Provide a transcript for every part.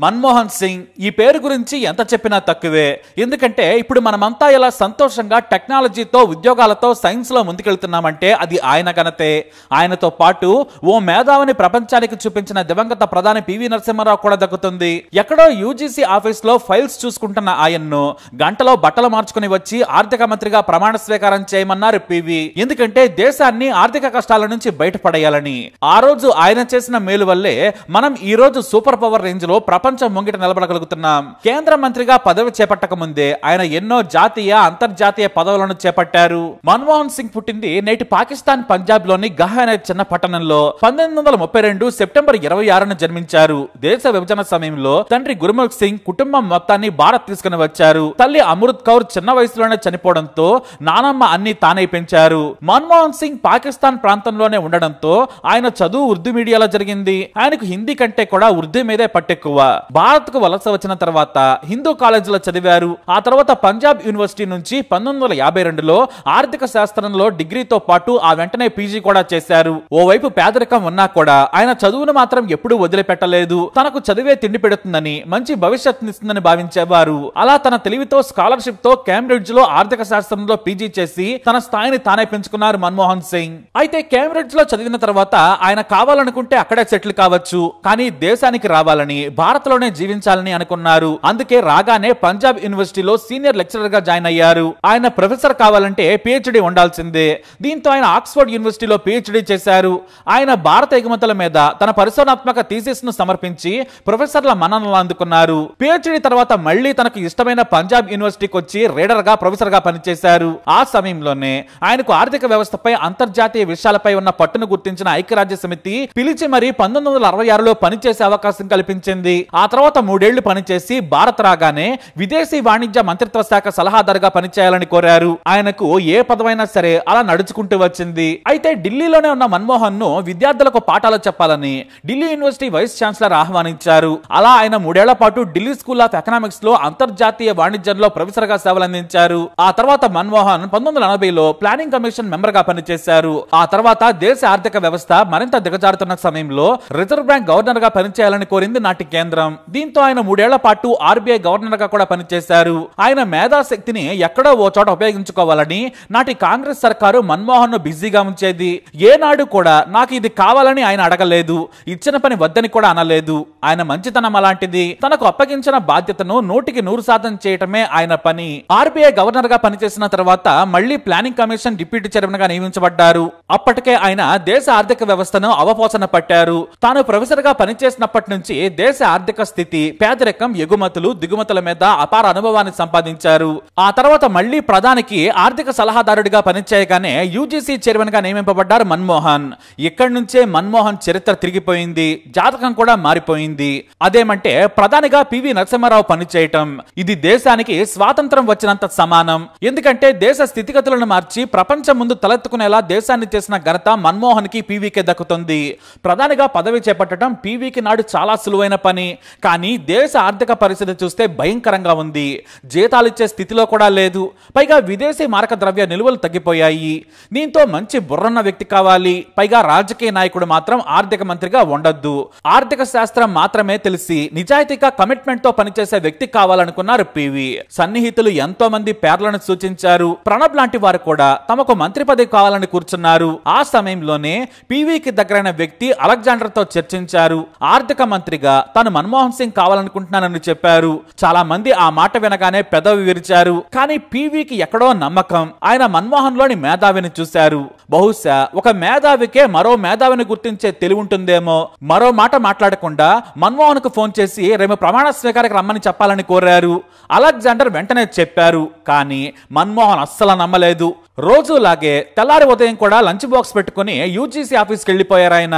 మన్మోహన్ సింగ్ ఈ పేరు గురించి ఎంత చెప్పినా తక్కువే. ఎందుకంటే ఇప్పుడు మనమంతా ఇలా సంతోషంగా టెక్నాలజీతో ఉద్యోగాలతో సైన్స్ లో ముందుకెళ్తున్నామంటే అది ఆయన ఘనతే. ఆయనతో పాటు ఓ మేధావిని ప్రపంచానికి చూపించిన దివంగత ప్రధాని పివి నరసింహారావు కూడా దక్కుతుంది. ఎక్కడో యూజీసీ ఆఫీస్ లో ఫైల్స్ చూసుకుంటున్న ఆయన్ను గంటలో బట్టలు మార్చుకుని వచ్చి ఆర్థిక మంత్రిగా ప్రమాణ స్వీకారం చేయమన్నారు పివి. ఎందుకంటే దేశాన్ని ఆర్థిక కష్టాల నుంచి బయటపడేయాలని. ఆ రోజు ఆయన చేసిన మేలు వల్లే మనం ఈ రోజు సూపర్ పవర్ రేంజ్ లో ప్రపంచం ముంగిట నిలబడగలుగుతున్నాం. కేంద్ర మంత్రిగా పదవి చేపట్టక ముందే ఆయన ఎన్నో జాతీయ అంతర్జాతీయ పదవులను చేపట్టారు. మన్మోహన్ సింగ్ పుట్టింది నేటి పాకిస్తాన్ పంజాబ్ లోని గహ అనే చిన్న పట్టణంలో 1932 సెప్టెంబర్ 26న జన్మించారు. దేశ విభజన సమయంలో తండ్రి గురుముఖ్ సింగ్ కుటుంబం మొత్తాన్ని భారత్ తీసుకుని వచ్చారు. తల్లి అమృత్ కౌర్ చిన్న వయసులోనే చనిపోవడంతో నానమ్మ అన్ని తానే పెంచారు. మన్మోహన్ సింగ్ పాకిస్తాన్ ప్రాంతంలోనే ఉండడంతో ఆయన చదువు ఉర్దూ మీడియాలో జరిగింది. ఆయనకు హిందీ కంటే కూడా ఉర్దూ మీదే పట్టెక్కువ. భారత్ కు వలస వచ్చిన తర్వాత హిందూ కాలేజీలో చదివారు. ఆ తర్వాత పంజాబ్ యూనివర్సిటీ నుంచి 1952లో ఆర్థిక శాస్త్రంలో డిగ్రీతో పాటు ఆ వెంటనే పీజీ కూడా చేశారు. ఓవైపు పేదరికం ఉన్నా కూడా ఆయన చదువును మాత్రం ఎప్పుడూ వదిలిపెట్టలేదు. తనకు చదివే తిండి పెడుతుందని, మంచి భవిష్యత్తునిస్తుందని భావించేవారు. అలా తన తెలివితో స్కాలర్షిప్ తో కేంబ్రిడ్జ్ లో ఆర్థిక శాస్త్రంలో పీజీ చేసి తన స్థాయిని తానే పెంచుకున్నారు మన్మోహన్ సింగ్. అయితే కేంబ్రిడ్జ్ లో చదివిన తర్వాత ఆయన కావాలనుకుంటే అక్కడే సెటిల్ కావచ్చు, కానీ దేశానికి రావాలని, భారత్ లోనే జీవించాలని అనుకున్నారు. అందుకే రాగానే పంజాబ్ యూనివర్సిటీలో సీనియర్ లెక్చరర్ గా జాయిన్ అయ్యారు. ఆయన ప్రొఫెసర్ కావాలంటే పిహెచ్డి ఉండాల్సిందే. దీంతో ఆయన ఆక్స్ఫర్డ్ యూనివర్సిటీలో పిహెచ్డి చేశారు. ఆయన భారత ఎగుమతుల మీద తన పరిశోధనాత్మక థీసిస్ ను సమర్పించి ప్రొఫెసర్ల మన్ననలు అందుకున్నారు. పిహెచ్డి తర్వాత మళ్లీ తనకు ఇష్టమైన పంజాబ్ యూనివర్సిటీకి వచ్చి రీడర్ గా ప్రొఫెసర్ గా పనిచేశారు. ఆ సమయంలోనే ఆయనకు ఆర్థిక వ్యవస్థపై, అంతర్జాతీయ విషయాలపై ఉన్న పట్టును గుర్తించిన ఐక్యరాజ్య సమితి పిలిచి మరీ 1966లో పనిచేసే అవకాశం కల్పించింది. ఆ తర్వాత 3 ఏళ్లు పనిచేసి భారత్ రాగానే విదేశీ వాణిజ్య మంత్రిత్వ శాఖ సలహాదారుగా పనిచేయాలని కోరారు. ఆయనకు ఏ పదవైనా సరే అలా నడుచుకుంటూ వచ్చింది. అయితే ఢిల్లీలోనే ఉన్న మన్మోహన్ ను విద్యార్థులకు పాఠాలు చెప్పాలని ఢిల్లీ యూనివర్సిటీ వైస్ ఛాన్సలర్ ఆహ్వానించారు. అలా ఆయన 3 ఏళ్ల పాటు ఢిల్లీ స్కూల్ ఆఫ్ ఎకనామిక్స్ లో అంతర్జాతీయ వాణిజ్యంలో ప్రొఫెసర్ గా సేవలందించారు. ఆ తర్వాత మన్మోహన్ 1980లో ప్లానింగ్ కమిషన్ మెంబర్ గా పనిచేశారు. ఆ తర్వాత దేశ ఆర్థిక వ్యవస్థ మరింత దిగజారుతున్న సమయంలో రిజర్వ్ బ్యాంక్ గవర్నర్ గా పనిచేయాలని కోరింది నాటి కేంద్రం. దీంతో ఆయన 3 ఏళ్ల పాటు ఆర్బీఐ గవర్నర్ గా కూడా పనిచేశారు. ఆయన మేధాశక్తిని ఎక్కడో ఓ చోట ఉపయోగించుకోవాలని నాటి కాంగ్రెస్ సర్కారు మన్మోహన్ ను బిజీగా ఉంచేది. ఏనాడు కూడా నాకు ఇది కావాలని ఆయన అడగలేదు, ఇచ్చిన పని వద్దని కూడా అనలేదు. ఆయన మంచితనం అలాంటిది. తనకు అప్పగించిన బాధ్యతను 100% చేయటమే ఆయన పని. ఆర్బీఐ గవర్నర్ గా పనిచేసిన తర్వాత మళ్లీ ప్లానింగ్ కమిషన్ డిప్యూటీ చైర్మన్ గా నియమించబడ్డారు. అప్పటికే ఆయన దేశ ఆర్థిక వ్యవస్థను అవపోసన పట్టారు. తాను ప్రొఫెసర్ గా పనిచేసినప్పటి నుంచి దేశ ఆర్థిక స్థితి, పేదరికం, ఎగుమతులు, దిగుమతుల మీద అపార అనుభవాన్ని సంపాదించారు. ఆ తర్వాత మళ్లీ ప్రధానికి ఆర్థిక సలహాదారుడిగా పనిచేయగానే యూజీసీ చైర్మన్ గా నియమింపబడ్డారు మన్మోహన్. ఇక్కడి నుంచే మన్మోహన్ చరిత్ర తిరిగిపోయింది, జాతకం కూడా మారిపోయింది. అదేమంటే ప్రధానిగా పివి నరసింహారావు పనిచేయటం. ఇది దేశానికి స్వాతంత్రం వచ్చినంత సమానం. ఎందుకంటే దేశ స్థితిగతులను మార్చి ప్రపంచం ముందు తలెత్తుకునేలా దేశాన్ని చేసిన ఘనత మన్మోహన్ కి, పివికే దక్కుతుంది. ప్రధానిగా పదవి చేపట్టడం పివికి నాడు చాలా సులువైన పని. కానీ దేశ ఆర్థిక పరిస్థితి చూస్తే భయంకరంగా ఉంది. జీతాలిచ్చే స్థితిలో కూడా లేదు. పైగా విదేశీ మారక ద్రవ్య నిల్వలు తగ్గిపోయాయి. దీంతో మంచి బుర్రన్న వ్యక్తి కావాలి. పైగా రాజకీయ నాయకుడు మాత్రం ఆర్థిక మంత్రిగా ఉండొద్దు. ఆర్థిక శాస్త్రం మాత్రమే తెలిసి నిజాయితీగా కమిట్మెంట్ తో పనిచేసే వ్యక్తి కావాలనుకున్నారు పివి. సన్నిహితులు ఎంతో మంది పేర్లను సూచించారు. ప్రణబ్ లాంటి వారు కూడా తమకు మంత్రి పదవి కావాలని కూర్చున్నారు. ఆ సమయంలోనే పివికి దగ్గరైన వ్యక్తి అలెగ్జాండర్ తో చర్చించారు. ఆర్థిక మంత్రిగా తాను మన్మోహన్ సింగ్ కావాలనుకుంటున్నానని చెప్పారు. చాలా మంది ఆ మాట వినగానే పెదవి విరిచారు. కానీ పివికి ఎక్కడో నమ్మకం. ఆయన మన్మోహన్ లోని మేధావిని చూశారు. బహుశా ఒక మేధావికే మరో మేధావిని గుర్తించే తెలివి ఉంటుందేమో. మరో మాట మాట్లాడకుండా మన్మోహన్ కు ఫోన్ చేసి రేపు ప్రమాణ స్వీకారానికి రమ్మని చెప్పాలని కోరారు. అలెగ్జాండర్ వెంటనే చెప్పారు. కానీ మన్మోహన్ అస్సలు నమ్మలేదు. రోజులాగే తెల్లారి ఉదయం కూడా లంచ్ బాక్స్ పెట్టుకుని యూజీసీ ఆఫీస్కి వెళ్ళిపోయారు ఆయన.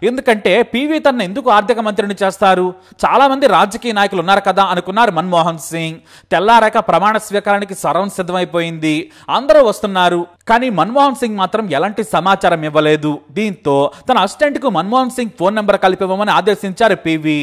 ఎందుకంటే పివి తన ఎందుకు ఆర్థిక మంత్రిని చేస్తారు, చాలా మంది రాజకీయ నాయకులు ఉన్నారు కదా అనుకున్నారు మన్మోహన్ సింగ్. తెల్లారాక ప్రమాణ స్వీకారానికి సర్వం సిద్ధమైపోయింది. అందరూ వస్తున్నారు. కానీ మన్మోహన్ సింగ్ మాత్రం ఎలాంటి సమాచారం ఇవ్వలేదు. దీంతో తన అసిస్టెంట్ కు మన్మోహన్ సింగ్ ఫోన్ నెంబర్ కలిపివ్వమని ఆదేశించారు పివి.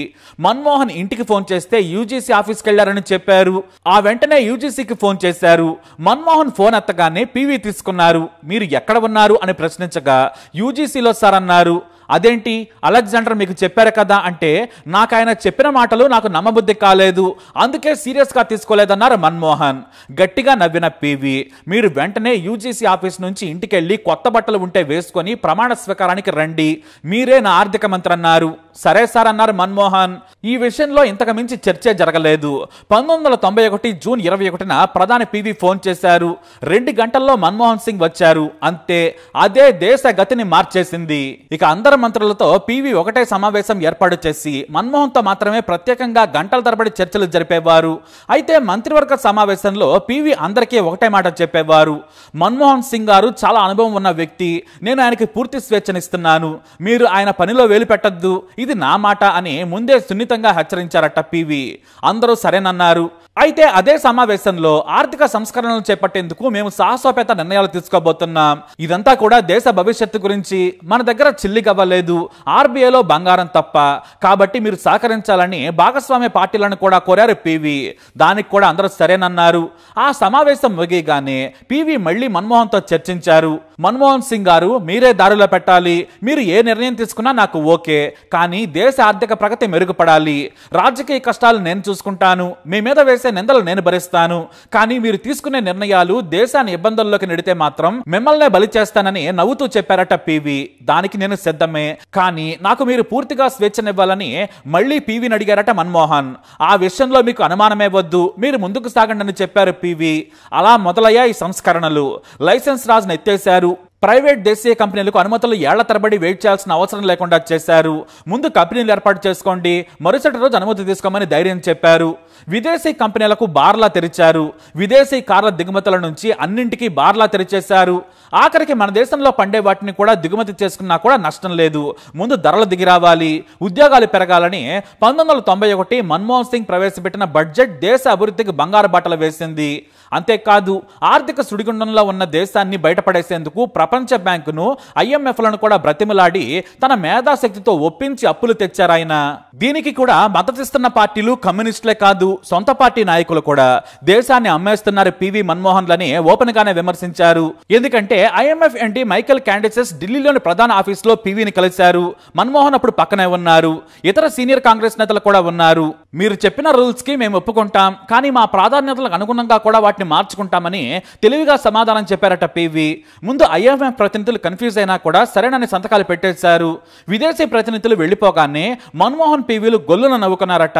మన్మోహన్ ఇంటికి ఫోన్ చేస్తే యూజీసీ ఆఫీస్కి వెళ్లారని చెప్పారు. ఆ వెంటనే యూజీసీకి ఫోన్ చేశారు. మన్మోహన్ ఫోన్ ఎత్తగానే పివి తీసుకున్నారు. మీరు ఎక్కడ ఉన్నారు అని ప్రశ్నించగా యూజీసీలో సార్ అన్నారు. అదేంటి అలెగ్జాండర్ మీకు చెప్పారు కదా అంటే, నాకు ఆయన చెప్పిన మాటలు నాకు నమ్మబుద్ధి కాలేదు, అందుకే సీరియస్ గా తీసుకోలేదన్నారు మన్మోహన్. గట్టిగా నవ్విన పివి, మీరు వెంటనే యూజీసీ ఆఫీస్ నుంచి ఇంటికెళ్ళి కొత్త బట్టలు ఉంటే వేసుకొని ప్రమాణ స్వీకారానికి రండి, మీరే నా ఆర్థిక మంత్రి అన్నారు. సరే సార్ అన్నారు మన్మోహన్. ఈ విషయంలో ఇంతకు మించి చర్చే జరగలేదు. 1991 జూన్ 21న ప్రధాని పివి ఫోన్ చేశారు. 2 గంటల్లో మన్మోహన్ సింగ్ వచ్చారు. అంతే, అదే దేశ గతిని మార్చేసింది. ఇక అందరు మంత్రులతో పివి ఒకటే సమావేశం ఏర్పాటు చేసి మన్మోహన్ తో మాత్రమే ప్రత్యేకంగా గంటల తరబడి చర్చలు జరిపేవారు. అయితే మంత్రివర్గ సమావేశంలో పివి అందరికీ ఒకటే మాట చెప్పేవారు, మన్మోహన్ సింగ్ గారు చాలా అనుభవం ఉన్న వ్యక్తి, నేను ఆయనకి పూర్తి స్వేచ్ఛనిస్తున్నాను, మీరు ఆయన పనిలో వేలు పెట్టద్దు, ఇది నా మాట అని ముందే సున్నితంగా హెచ్చరించారట పివి. అందరూ సరేనన్నారు. అయితే అదే సమావేశంలో ఆర్థిక సంస్కరణలు చేపట్టేందుకు మేము సాహసోపేత నిర్ణయాలు తీసుకోబోతున్నాం, ఇదంతా కూడా దేశ భవిష్యత్తు గురించి, మన దగ్గర చిల్లిగవ్వలేదు, ఆర్బీఐలో బంగారం తప్ప, కాబట్టి మీరు సహకరించాలని భాగస్వామ్య పార్టీలను కూడా కోరారు పివి. దానికి కూడా అందరూ సరేనన్నారు. ఆ సమావేశం ముగియగానే పివి మళ్ళీ మన్మోహన్ తో చర్చించారు. మన్మోహన్ సింగ్ గారు, మీరే దారిలో పెట్టాలి, మీరు ఏ నిర్ణయం తీసుకున్నా నాకు ఓకే, కానీ దేశ ఆర్థిక ప్రగతి మెరుగుపడాలి, రాజకీయ కష్టాలు నేను చూసుకుంటాను, మీ మీద వేసే నిందలు నేను భరిస్తాను, కానీ మీరు తీసుకునే నిర్ణయాలు దేశాన్ని ఇబ్బందుల్లోకి నెడితే మాత్రం మిమ్మల్నే బలి చేస్తానని నవ్వుతూ చెప్పారట పివి. దానికి నేను సిద్ధమే, కానీ నాకు మీరు పూర్తిగా స్వేచ్ఛనివ్వాలని మళ్ళీ పివిని అడిగారట మన్మోహన్. ఆ విషయంలో మీకు అనుమానమే వద్దు, మీరు ముందుకు సాగండి అని చెప్పారు పివి. అలా మొదలయ్యాయి సంస్కరణలు. లైసెన్స్ రాజును ఎత్తేశారు. ప్రైవేట్ దేశీయ కంపెనీలకు అనుమతులు ఏళ్ల తరబడి వెయిట్ చేయాల్సిన అవసరం లేకుండా చేశారు. ముందు కంపెనీలు ఏర్పాటు చేసుకోండి, మరుసటి రోజు అనుమతి తీసుకోమని ధైర్యం చెప్పారు. విదేశీ కంపెనీలకు బార్లా తెరిచారు. విదేశీ కార్ల దిగుమతుల నుంచి అన్నింటికీ బార్లా తెరిచేశారు. ఆఖరికి మన దేశంలో పండే వాటిని కూడా దిగుమతి చేసుకున్నా కూడా నష్టం లేదు, ముందు ధరలు దిగి రావాలి, ఉద్యోగాలు పెరగాలని 1991 మన్మోహన్ సింగ్ ప్రవేశపెట్టిన బడ్జెట్ దేశ అభివృద్ధికి బంగారు బాటలు వేసింది. అంతేకాదు, ఆర్థిక సుడిగుండంలో ఉన్న దేశాన్ని బయటపడేసేందుకు ప్రపంచ బ్యాంకును, IMFలను కూడా బ్రతిమలాడి తన మేధాశక్తితో ఒప్పించి అప్పులు తెచ్చారాయన. దీనికి కూడా మద్దతిస్తున్న పార్టీలు కమ్యూనిస్టులే కాదు, సొంత పార్టీ నాయకులు కూడా దేశాన్ని అమ్మేస్తున్నారు పివి మన్మోహన్లని ఓపెన్ గానే విమర్శించారు. ఎందుకంటే IMF ఎండి మైకేల్ క్యాండిసెస్ ఢిల్లీలోని ప్రధాన ఆఫీసులో పివిని కలిశారు. మన్మోహన్ అప్పుడు పక్కనే ఉన్నారు. ఇతర సీనియర్ కాంగ్రెస్ నేతలు కూడా ఉన్నారు. మీరు చెప్పిన రూల్స్ కి మేము ఒప్పుకుంటాం, కానీ మా ప్రాధాన్యతలకు అనుగుణంగా కూడా వాటిని మార్చుకుంటామని తెలివిగా సమాధానం చెప్పారట పివి. ముందు IMF ప్రతినిధులు కన్ఫ్యూజ్ అయినా కూడా సరేనని సంతకాలు పెట్టేశారు. విదేశీ ప్రతినిధులు వెళ్లిపోగానే మన్మోహన్ పివిలు గొల్లున నవ్వుకున్నారట.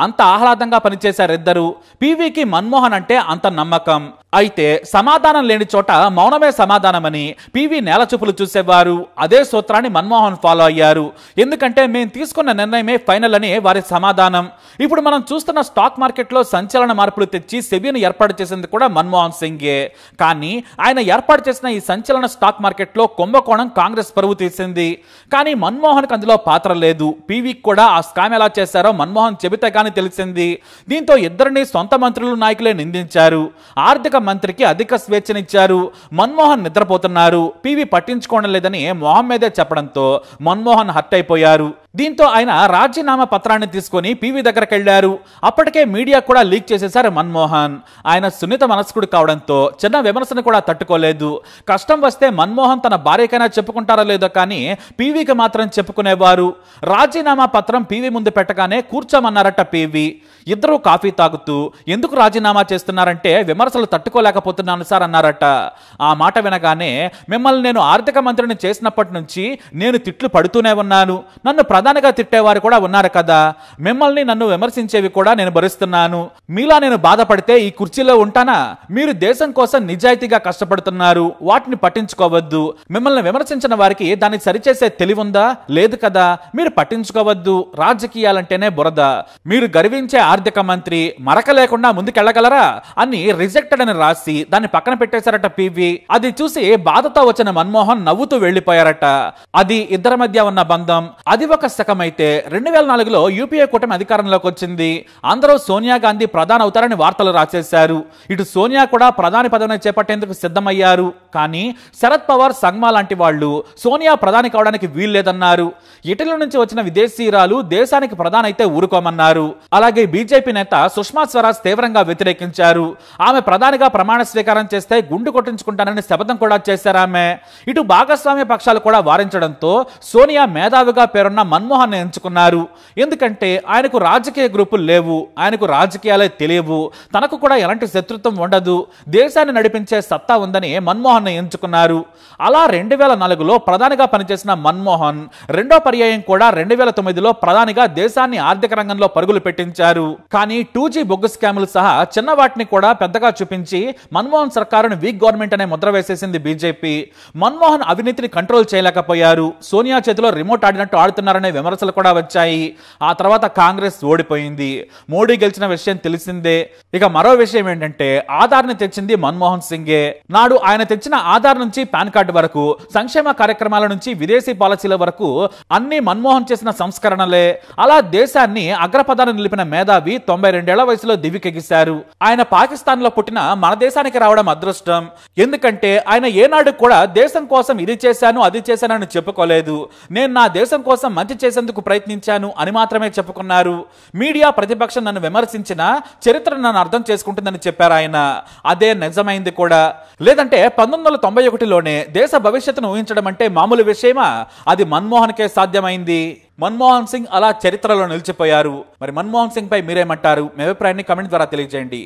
అంత ఆహ్లాదంగా పనిచేశారిద్దరు. పివికి మన్మోహన్ అంటే అంత నమ్మకం. అయితే సమాధానం లేని చోట మౌనమే సమాధానమని పివి నేలచూపులు చూసేవారు. అదే సూత్రాన్ని మన్మోహన్ ఫాలో అయ్యారు. ఎందుకంటే మేము తీసుకున్న నిర్ణయమే ఫైనల్ అని వారి సమాధానం. ఇప్పుడు మనం చూస్తున్న స్టాక్ మార్కెట్లో సంచలన మార్పులు తెచ్చి సెబీని ఏర్పాటు చేసింది కూడా మన్మోహన్ సింగే. కానీ ఆయన ఏర్పాటు చేసిన ఈ సంచలన స్టాక్ మార్కెట్లో కుంభకోణం కాంగ్రెస్ పరువు తీసింది. కానీ మన్మోహన్కి అందులో పాత్ర లేదు. పివికి కూడా ఆ స్కామ్ ఎలా చేశారో మన్మోహన్ చెబితే కానీ తెలిసింది. దీంతో ఇద్దరిని సొంత మంత్రులు నాయకులే నిందించారు. ఆర్థిక మంత్రికి అధిక స్వేచ్ఛనిచ్చారు. మన్మోహన్ నిద్రపోతున్నారు, పివి పట్టించుకోవడం లేదని మొహం మీదే చెప్పడంతో మన్మోహన్ హర్ట్ అయిపోయారు. దీంతో ఆయన రాజీనామా పత్రాన్ని తీసుకొని పివి దగ్గరకు వెళ్లారు. అప్పటికే మీడియా కూడా లీక్ చేసేశారు మన్మోహన్. ఆయన సున్నిత మనస్కుడు కావడంతో చిన్న విమర్శను కూడా తట్టుకోలేదు. కష్టం వస్తే మన్మోహన్ తన భార్యకైనా చెప్పుకుంటారో లేదో కానీ పివికి మాత్రం చెప్పుకునేవారు. రాజీనామా పత్రం పివి ముందు పెట్టగానే కూర్చోమన్నారట పివి. ఇద్దరు కాఫీ తాగుతూ ఎందుకు రాజీనామా చేస్తున్నారంటే విమర్శలు తట్టుకోలేకపోతున్నాను సార్ అన్నారట. ఆ మాట వినగానే, మిమ్మల్ని నేను ఆర్థిక మంత్రిని చేసినప్పటి నుంచి నేను తిట్లు పడుతూనే ఉన్నాను, నన్ను ప్రధానిగా తిట్టేవారు కూడా ఉన్నారు కదా, మిమ్మల్ని నన్ను విమర్శించేవి కూడా నేను భరిస్తున్నాను, మీలా నేను బాధపడితే ఈ కుర్చీలో ఉంటానా? మీరు దేశం కోసం నిజాయితీగా కష్టపడుతున్నారు, వాటిని పట్టించుకోవద్దు. మిమ్మల్ని విమర్శించిన వారికి దాన్ని సరిచేసే తెలివుందా? లేదు కదా, మీరు పట్టించుకోవద్దు. రాజకీయాలంటేనే బురద, మీరు గర్వించే ఆర్థిక మంత్రి మరక లేకుండా ముందుకెళ్లగలరా అని రిజెక్టెడ్ అని రాసి దాన్ని పక్కన పెట్టేశారట పివి. అది చూసి బాధతో వచ్చిన మన్మోహన్ నవ్వుతూ వెళ్లిపోయారట. అది ఇద్దరి మధ్య ఉన్న బంధం, అది ఒక శకం అయితే 2004లో యూపీఏ కూటమి అధికారంలోకి వచ్చింది. అందరూ సోనియా గాంధీ ప్రధాని అవుతారని వార్తలు రాసేశారు. ఇటు సోనియా కూడా ప్రధాని పదవిని చేపట్టేందుకు సిద్ధమయ్యారు. కానీ శరద్ పవార్, సంగ్మా లాంటి వాళ్ళు సోనియా ప్రధాని కావడానికి వీల్లేదన్నారు. ఇటలీ నుంచి వచ్చిన విదేశీయురాలు దేశానికి ప్రధాని అయితే ఊరుకోమన్నారు. అలాగే బీజేపీ నేత సుష్మా స్వరాజ్ తీవ్రంగా వ్యతిరేకించారు. ఆమె ప్రధానిగా ప్రమాణ స్వీకారం చేస్తే గుండు కొట్టించుకుంటానని శపథం కూడా చేశారామె. ఇటు భాగస్వామ్య పక్షాలు కూడా వారించడంతో సోనియా మేధావిగా పేరున్న మన్మోహన్ ఎంచుకున్నారు. ఎందుకంటే ఆయనకు రాజకీయ గ్రూపులు లేవు, ఆయనకు రాజకీయాలే తెలియవు, తనకు కూడా ఎలాంటి శత్రుత్వం ఉండదు, దేశాన్ని నడిపించే సత్తా ఉందని మన్మోహన్ ఎంచుకున్నారు. అలా 2004లో ప్రధానిగా పనిచేసిన మన్మోహన్ రెండో పర్యాయం కూడా 2009లో ప్రధానిగా దేశాన్ని ఆర్థిక రంగంలో పరుగులు పెట్టించారు. కానీ 2G బొగ్గు స్కాములు సహా చిన్న వాటిని కూడా పెద్దగా చూపించి మన్మోహన్ సర్కారును వీక్ గవర్నమెంట్ అనే ముద్ర వేసేసింది బీజేపీ. మన్మోహన్ అవినీతిని కంట్రోల్ చేయలేకపోయారు. సోనియా చేతిలో రిమోట్ ఆడినట్టు ఆడుతున్నారనే విమర్శలు కూడా వచ్చాయి. ఆ తర్వాత కాంగ్రెస్ ఓడిపోయింది. మోడీ గెలిచిన విషయం తెలిసిందే. ఇక మరో విషయం ఏంటంటే ఆధార్ని తెచ్చింది మన్మోహన్ సింగే. నాడు ఆయన తెచ్చిన ఆధార్ నుంచి పాన్ కార్డు వరకు, సంక్షేమ కార్యక్రమాల నుంచి విదేశీ పాలసీల వరకు అన్ని మన్మోహన్ చేసిన సంస్కరణలే. అలా దేశాన్ని అగ్రపదాన్ని నిలిపిన మేధావి 92 ఏళ్ల వయసులో దివికెగిశారు. ఆయన పాకిస్తాన్ లో పుట్టిన మన దేశానికి రావడం అదృష్టం. ఎందుకంటే ఆయన ఏనాడు కూడా దేశం కోసం ఇది చేశాను అది చేశానని చెప్పుకోలేదు. నేను నా దేశం కోసం మంచి చేసేందుకు ప్రయత్నించాను అని మాత్రమే చెప్పుకున్నారు. మీడియా ప్రతిపక్షం నన్ను విమర్శించిన చరిత్ర నన్ను అర్థం చేసుకుంటుందని చెప్పారు ఆయన. అదే నిజమైంది కూడా. లేదంటే 1991లోనే దేశ భవిష్యత్తును ఊహించడం అంటే మామూలు విషయమా? అది మన్మోహన్కే సాధ్యమైంది. మన్మోహన్ సింగ్ అలా చరిత్రలో నిలిచిపోయారు. మరి మన్మోహన్ సింగ్ పై మీరేమంటారు? మీ అభిప్రాయాన్ని కమెంట్ ద్వారా తెలియజేయండి.